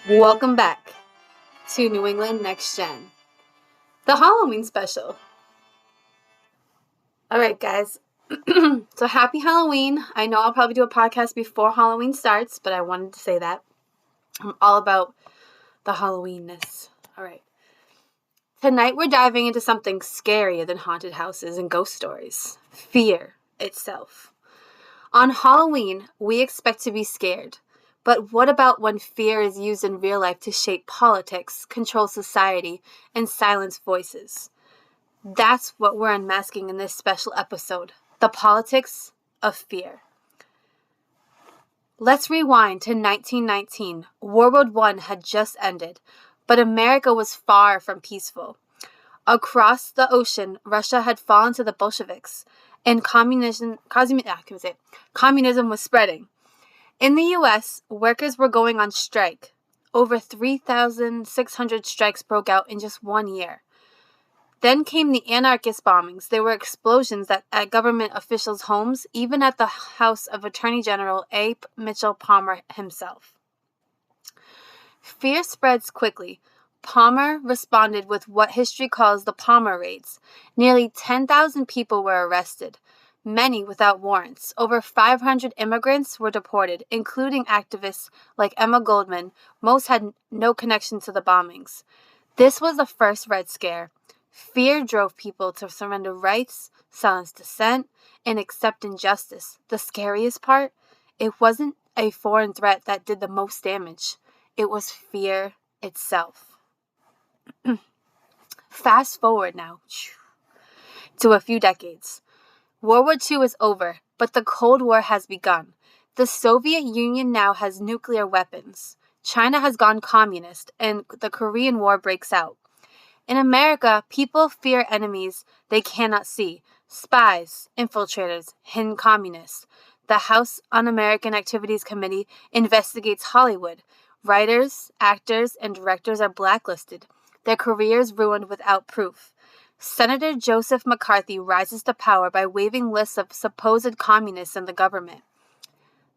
Welcome back to New England Next Gen, the Halloween special. All right, guys. So happy Halloween. I know I'll probably do a podcast before Halloween starts, but I wanted to say that. I'm all about the Halloweenness. All right. Tonight we're diving into something scarier than haunted houses and ghost stories. Fear itself. On Halloween, we expect to be scared. But what about when fear is used in real life to shape politics, control society, and silence voices? That's what we're unmasking in this special episode, the politics of fear. Let's rewind to 1919. World War I had just ended, but America was far from peaceful. Across the ocean, Russia had fallen to the Bolsheviks, and communism was spreading. In the U.S., workers were going on strike. Over 3,600 strikes broke out in just 1 year. Then came the anarchist bombings. There were explosions at government officials' homes, even at the house of Attorney General A. Mitchell Palmer himself. Fear spreads quickly. Palmer responded with what history calls the Palmer raids. Nearly 10,000 people were arrested, many without warrants. Over 500 immigrants were deported, including activists like Emma Goldman. Most had no connection to the bombings. This was the first Red Scare. Fear drove people to surrender rights, silence dissent, and accept injustice. The scariest part? It wasn't a foreign threat that did the most damage. It was fear itself. Fast forward now to a few decades. World War II is over, but the Cold War has begun. The Soviet Union now has nuclear weapons. China has gone communist, and the Korean War breaks out. In America, people fear enemies they cannot see. Spies, infiltrators, hidden communists. The House Un-American Activities Committee investigates Hollywood. Writers, actors, and directors are blacklisted. Their careers ruined without proof. Senator Joseph McCarthy rises to power by waiving lists of supposed communists in the government.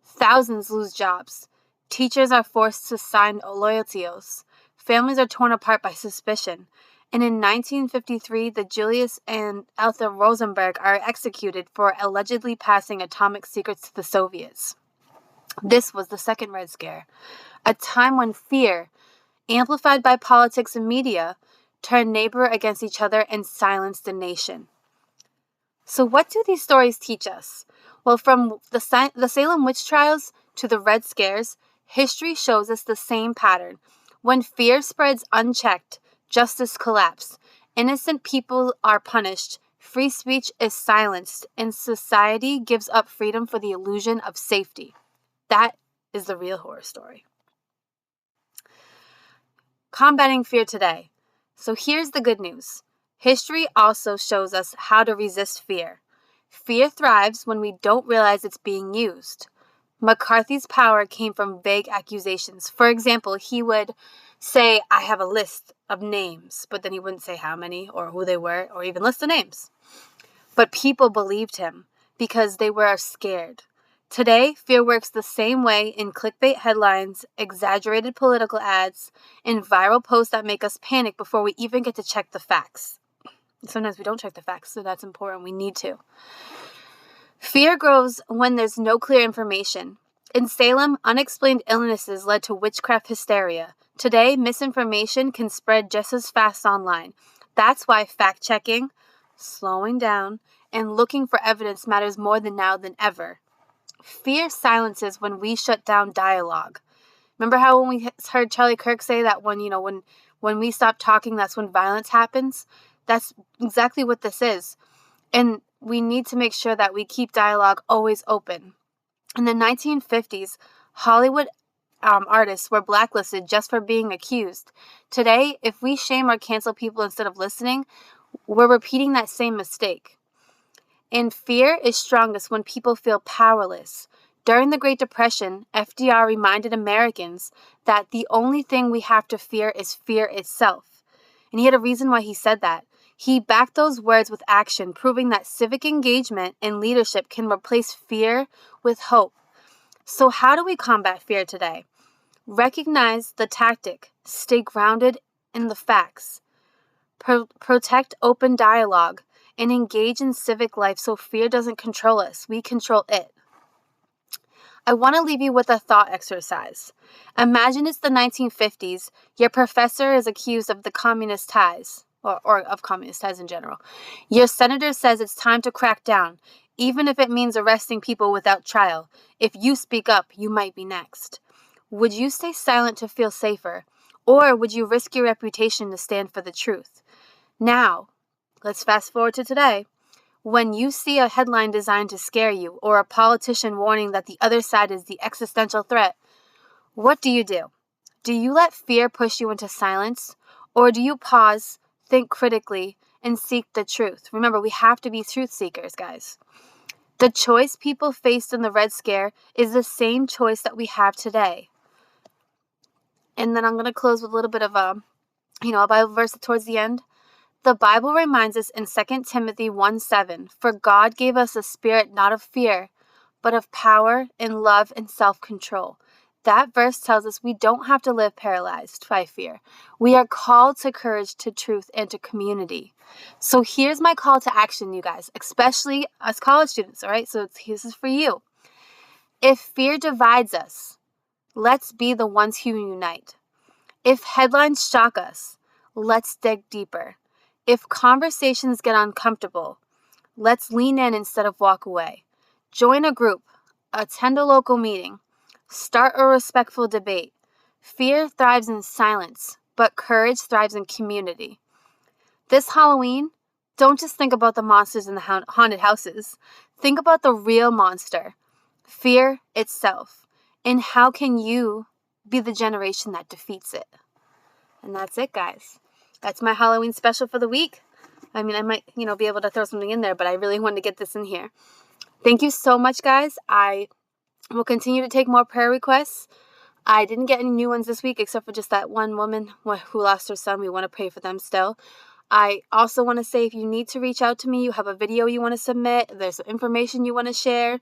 Thousands lose jobs. Teachers are forced to sign loyalty oaths. Families are torn apart by suspicion. And in 1953, the Julius and Arthur Rosenberg are executed for allegedly passing atomic secrets to the Soviets. This was the second Red Scare, a time when fear, amplified by politics and media, turned neighbor against each other and silenced the nation. So what do these stories teach us? Well, from the Salem Witch Trials to the Red Scares, history shows us the same pattern. When fear spreads unchecked, justice collapses. Innocent people are punished. Free speech is silenced, and society gives up freedom for the illusion of safety. That is the real horror story. Combating fear today. So here's the good news. History also shows us how to resist fear. Fear thrives when we don't realize it's being used. McCarthy's power came from vague accusations. For example, he would say, I have a list of names, but then he wouldn't say how many or who they were or even list the names. But people believed him because they were scared. Today, fear works the same way in clickbait headlines, exaggerated political ads, and viral posts that make us panic before we even get to check the facts. Sometimes we don't check the facts, so that's important. We need to. Fear grows when there's no clear information. In Salem, unexplained illnesses led to witchcraft hysteria. Today, misinformation can spread just as fast online. That's why fact-checking, slowing down, and looking for evidence matters more now than ever. Fear silences when we shut down dialogue. Remember how when we heard Charlie Kirk say that when we stop talking, that's when violence happens? That's exactly what this is. And we need to make sure that we keep dialogue always open. In the 1950s, Hollywood artists were blacklisted just for being accused. Today, if we shame or cancel people instead of listening, we're repeating that same mistake. And fear is strongest when people feel powerless. During the Great Depression, FDR reminded Americans that the only thing we have to fear is fear itself. And he had a reason why he said that. He backed those words with action, proving that civic engagement and leadership can replace fear with hope. So how do we combat fear today? Recognize the tactic. Stay grounded in the facts. Protect open dialogue and engage in civic life so fear doesn't control us. We control it. I want to leave you with a thought exercise. Imagine it's the 1950s. Your professor is accused of the communist ties, or of communist ties in general. Your senator says it's time to crack down, even if it means arresting people without trial. If you speak up, you might be next. Would you stay silent to feel safer, or would you risk your reputation to stand for the truth? Now, let's fast forward to today. When you see a headline designed to scare you, or a politician warning that the other side is the existential threat, what do? Do you let fear push you into silence, or do you pause, think critically, and seek the truth? Remember, we have to be truth seekers, guys. The choice people faced in the Red Scare is the same choice that we have today. And then I'm going to close with a little bit of a Bible verse towards the end. The Bible reminds us in 2 Timothy 1:7, for God gave us a spirit not of fear, but of power and love and self-control. That verse tells us we don't have to live paralyzed by fear. We are called to courage, to truth, and to community. So here's my call to action, you guys, especially as college students, all right? So this is for you. If fear divides us, let's be the ones who unite. If headlines shock us, let's dig deeper. If conversations get uncomfortable, let's lean in instead of walk away. Join a group, attend a local meeting, start a respectful debate. Fear thrives in silence, but courage thrives in community. This Halloween, don't just think about the monsters in the haunted houses. Think about the real monster, fear itself. And how can you be the generation that defeats it? And that's it, guys. That's my Halloween special for the week. I mean, I might, be able to throw something in there, but I really wanted to get this in here. Thank you so much, guys. I will continue to take more prayer requests. I didn't get any new ones this week, except for just that one woman who lost her son. We want to pray for them still. I also want to say, if you need to reach out to me, you have a video you want to submit, there's some information you want to share,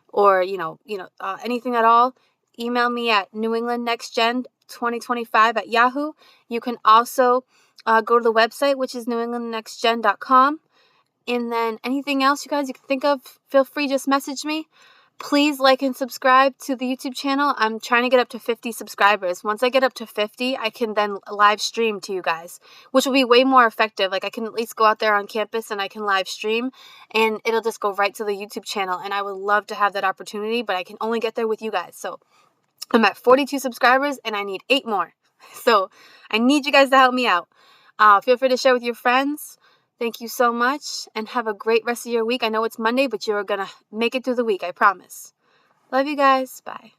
or, anything at all, email me at newenglandnextgen2025@yahoo. You can also go to the website, which is newenglandnextgen.com. And then anything else you guys you can think of, feel free, just message me. Please like and subscribe to the YouTube channel. I'm trying to get up to 50 subscribers. Once I get up to 50, I can then live stream to you guys, which will be way more effective. Like, I can at least go out there on campus and I can live stream, and it'll just go right to the YouTube channel. And I would love to have that opportunity, but I can only get there with you guys. So I'm at 42 subscribers and I need 8 more. So I need you guys to help me out. Feel free to share with your friends. Thank you so much, and have a great rest of your week. I know it's Monday, but you're going to make it through the week, I promise. Love you guys. Bye.